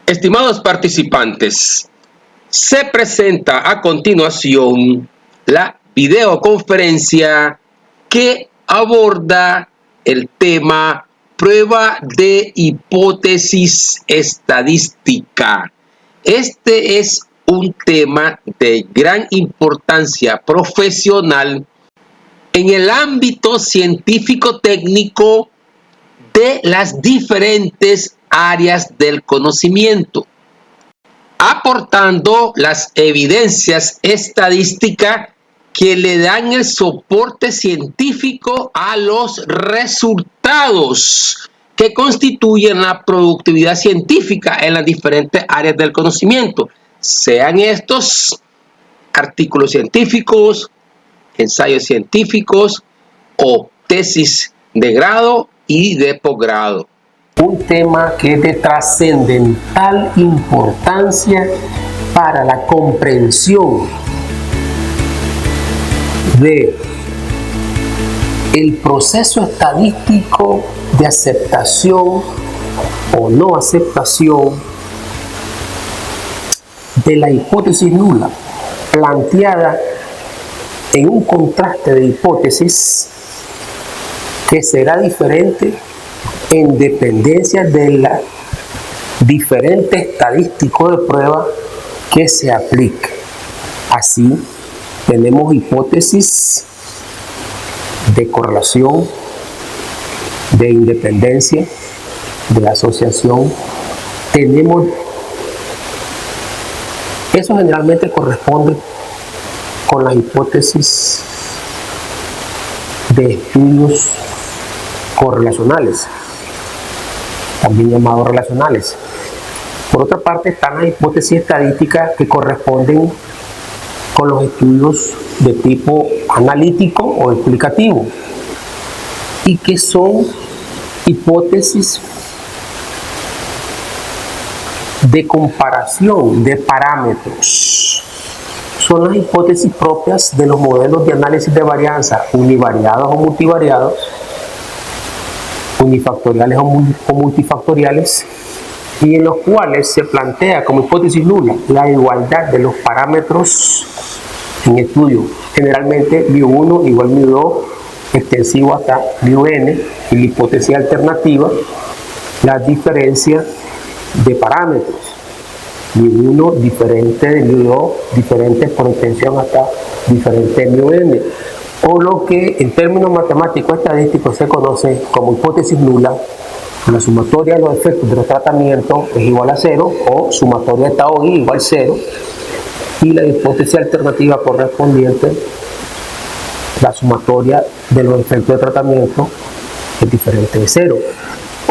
Estimados participantes, se presenta a continuación la videoconferencia que aborda el tema prueba de hipótesis estadística. Este es un tema de gran importancia profesional en el ámbito científico-técnico de las diferentes áreas del conocimiento, aportando las evidencias estadísticas que le dan el soporte científico a los resultados que constituyen la productividad científica en las diferentes áreas del conocimiento, sean estos artículos científicos, ensayos científicos o tesis de grado y de posgrado. Un tema que es de trascendental importancia para la comprensión de el proceso estadístico de aceptación o no aceptación de la hipótesis nula, planteada en un contraste de hipótesis que será diferente en dependencia de la diferente estadístico de prueba que se aplique. Así, tenemos hipótesis de correlación, de independencia, de asociación. Eso generalmente corresponde con las hipótesis de estudios correlacionales, también llamados relacionales. Por otra parte, están las hipótesis estadísticas que corresponden con los estudios de tipo analítico o explicativo y que son hipótesis de comparación de parámetros. Son las hipótesis propias de los modelos de análisis de varianza univariados o multivariados, unifactoriales o multifactoriales, y en los cuales se plantea como hipótesis nula la igualdad de los parámetros en estudio, generalmente μ1 igual μ2, extensivo hasta μn, y la hipótesis alternativa, la diferencia de parámetros, μ1 diferente de μ2, diferente por extensión hasta diferente de μn, o lo que en términos matemáticos estadísticos se conoce como hipótesis nula. La sumatoria de los efectos de los tratamientos es igual a 0, o sumatoria de tau i igual a 0, y la hipótesis alternativa correspondiente, la sumatoria de los efectos de tratamiento es diferente de 0,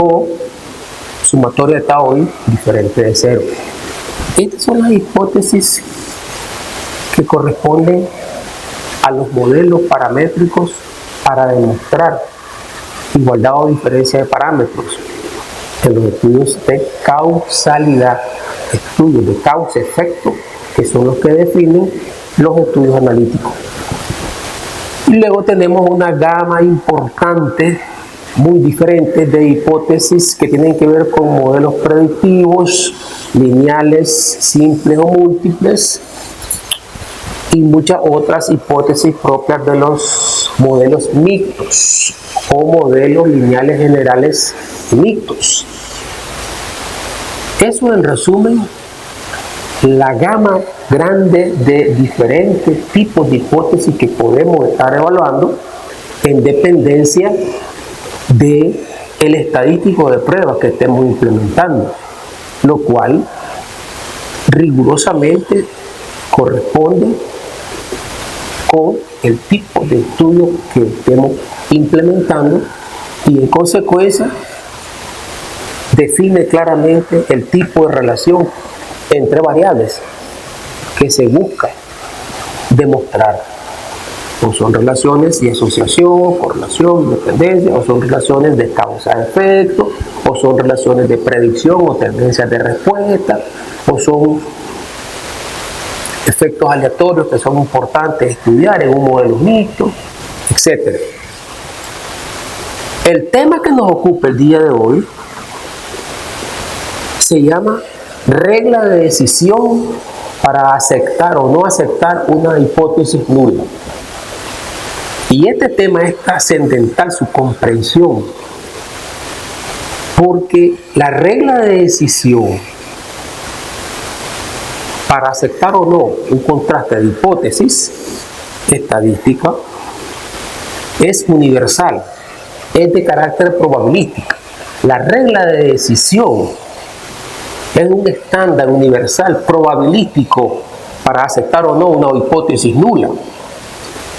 o sumatoria de tau i diferente de 0. Estas son las hipótesis que corresponden a los modelos paramétricos para demostrar igualdad o diferencia de parámetros en los estudios de causalidad, estudios de causa-efecto, que son los que definen los estudios analíticos. Y luego tenemos una gama importante, muy diferente, de hipótesis que tienen que ver con modelos predictivos, lineales, simples o múltiples, y muchas otras hipótesis propias de los modelos mixtos o modelos lineales generales mixtos. Eso, en resumen, la gama grande de diferentes tipos de hipótesis que podemos estar evaluando en dependencia del estadístico de pruebas que estemos implementando, lo cual rigurosamente corresponde con el tipo de estudio que estemos implementando y en consecuencia define claramente el tipo de relación entre variables que se busca demostrar. O son relaciones de asociación, correlación, independencia, o son relaciones de causa-efecto, o son relaciones de predicción o tendencias de respuesta, o son efectos aleatorios que son importantes estudiar en un modelo mixto, etc. El tema que nos ocupa el día de hoy se llama regla de decisión para aceptar o no aceptar una hipótesis nula. Y este tema es trascendental, su comprensión, porque la regla de decisión para aceptar o no un contraste de hipótesis estadística es universal, es de carácter probabilístico. La regla de decisión es un estándar universal probabilístico para aceptar o no una hipótesis nula,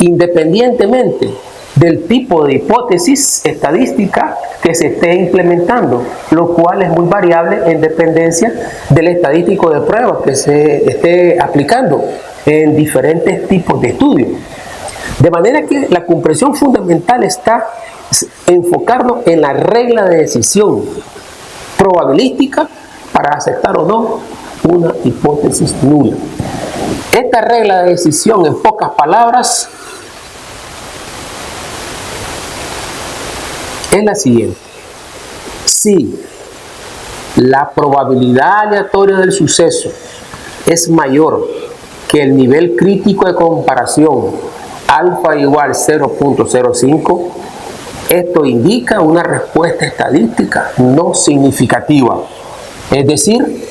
independientemente del tipo de hipótesis estadística que se esté implementando, lo cual es muy variable en dependencia del estadístico de pruebas que se esté aplicando en diferentes tipos de estudios. De manera que la comprensión fundamental está enfocarnos en la regla de decisión probabilística para aceptar o no una hipótesis nula. Esta regla de decisión, en pocas palabras, es la siguiente: si la probabilidad aleatoria del suceso es mayor que el nivel crítico de comparación alfa igual 0.05, esto indica una respuesta estadística no significativa. Es decir,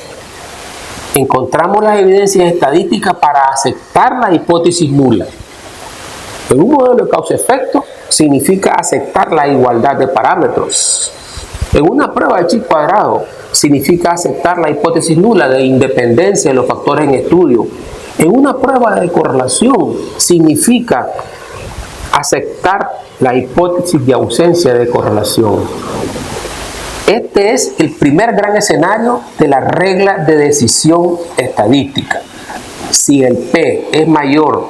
encontramos las evidencias estadísticas para aceptar la hipótesis nula. En un modelo de causa-efecto significa aceptar la igualdad de parámetros. En una prueba de chi cuadrado significa aceptar la hipótesis nula de independencia de los factores en estudio. En una prueba de correlación significa aceptar la hipótesis de ausencia de correlación. Este es el primer gran escenario de la regla de decisión estadística. Si el P es mayor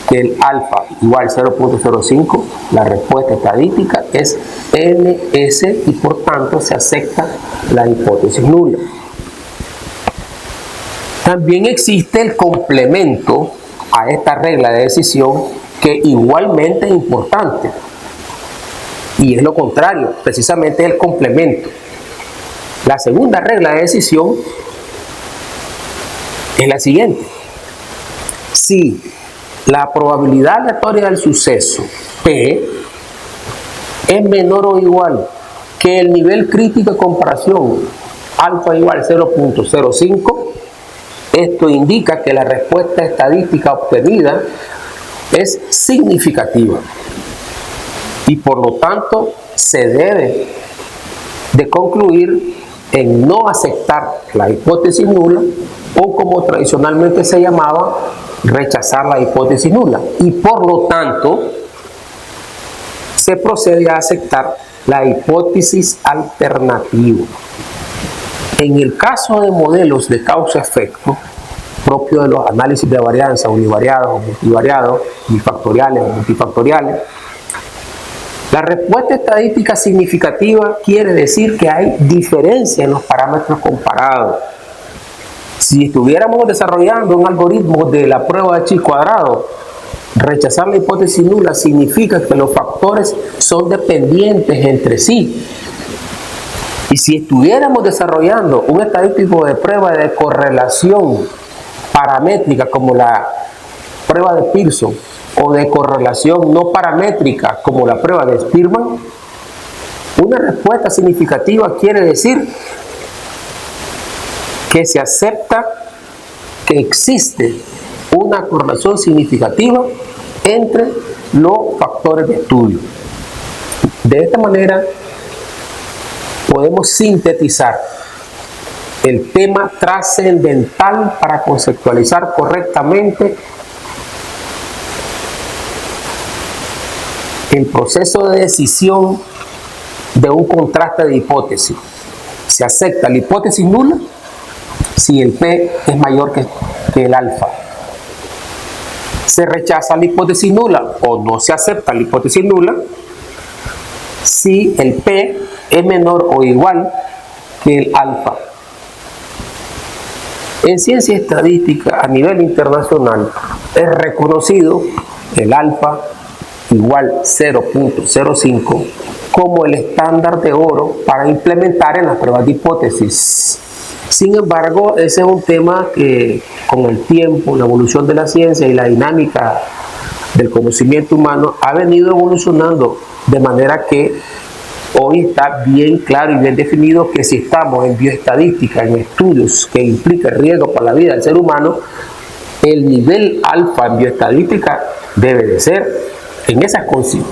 que el alfa igual 0.05, la respuesta estadística es NS y por tanto se acepta la hipótesis nula. También existe el complemento a esta regla de decisión que igualmente es importante. Y es lo contrario, precisamente el complemento. La segunda regla de decisión es la siguiente: si la probabilidad aleatoria del suceso P es menor o igual que el nivel crítico de comparación alfa igual 0.05, esto indica que la respuesta estadística obtenida es significativa y por lo tanto se debe de concluir en no aceptar la hipótesis nula, o como tradicionalmente se llamaba, rechazar la hipótesis nula, y por lo tanto se procede a aceptar la hipótesis alternativa. En el caso de modelos de causa-efecto propio de los análisis de varianza univariados o multivariados, bifactoriales o multifactoriales, la respuesta estadística significativa quiere decir que hay diferencia en los parámetros comparados. Si estuviéramos desarrollando un algoritmo de la prueba de chi cuadrado, rechazar la hipótesis nula significa que los factores son dependientes entre sí. Y si estuviéramos desarrollando un estadístico de prueba de correlación paramétrica como la prueba de Pearson, o de correlación no paramétrica como la prueba de Spearman, una respuesta significativa quiere decir que se acepta que existe una correlación significativa entre los factores de estudio. De esta manera podemos sintetizar el tema trascendental para conceptualizar correctamente el proceso de decisión de un contraste de hipótesis. Se acepta la hipótesis nula si el P es mayor que el alfa. Se rechaza la hipótesis nula o no se acepta la hipótesis nula si el P es menor o igual que el alfa. En ciencia estadística a nivel internacional es reconocido el alfa igual 0.05 como el estándar de oro para implementar en las pruebas de hipótesis. Sin embargo, ese es un tema que con el tiempo, la evolución de la ciencia y la dinámica del conocimiento humano ha venido evolucionando de manera que hoy está bien claro y bien definido que si estamos en bioestadística, en estudios que implican riesgo para la vida del ser humano, el nivel alfa en bioestadística debe de ser, en esas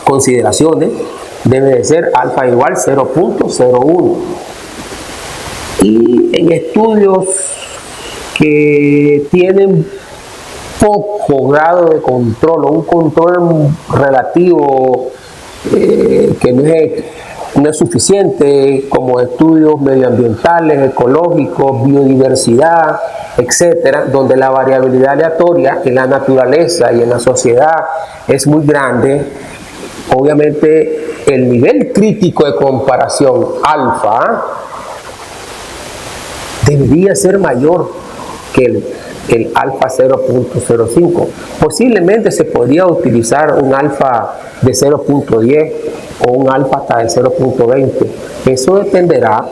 consideraciones, debe de ser alfa igual 0.01. Y en estudios que tienen poco grado de control o un control relativo que no es suficiente, como estudios medioambientales, ecológicos, biodiversidad, etcétera, donde la variabilidad aleatoria en la naturaleza y en la sociedad es muy grande. Obviamente el nivel crítico de comparación alfa debería ser mayor que el alfa 0.05. Posiblemente se podría utilizar un alfa de 0.10 o un alfa hasta de 0.20. Eso dependerá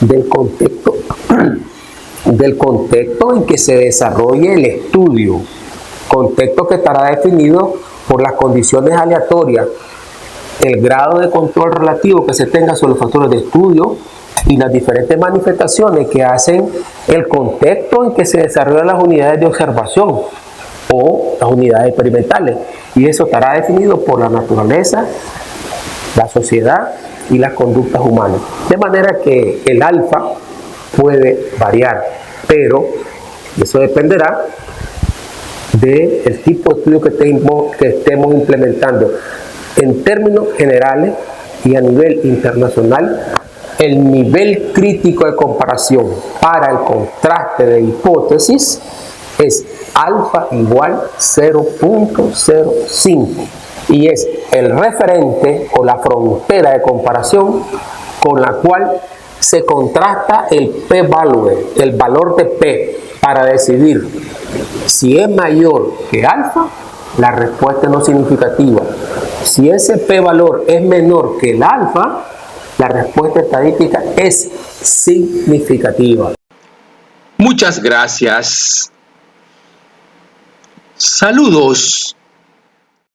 del contexto en que se desarrolle el estudio, contexto que estará definido por las condiciones aleatorias, el grado de control relativo que se tenga sobre los factores de estudio y las diferentes manifestaciones que hacen el contexto en que se desarrollan las unidades de observación o las unidades experimentales. Y eso estará definido por la naturaleza, la sociedad y las conductas humanas. De manera que el alfa puede variar, pero eso dependerá del tipo de estudio que estemos implementando. En términos generales y a nivel internacional, el nivel crítico de comparación para el contraste de hipótesis es alfa igual 0.05 y es el referente o la frontera de comparación con la cual se contrasta el p-value, el valor de p, para decidir si es mayor que alfa, la respuesta no es significativa. Si ese p-valor es menor que el alfa, la respuesta estadística es significativa. Muchas gracias. Saludos.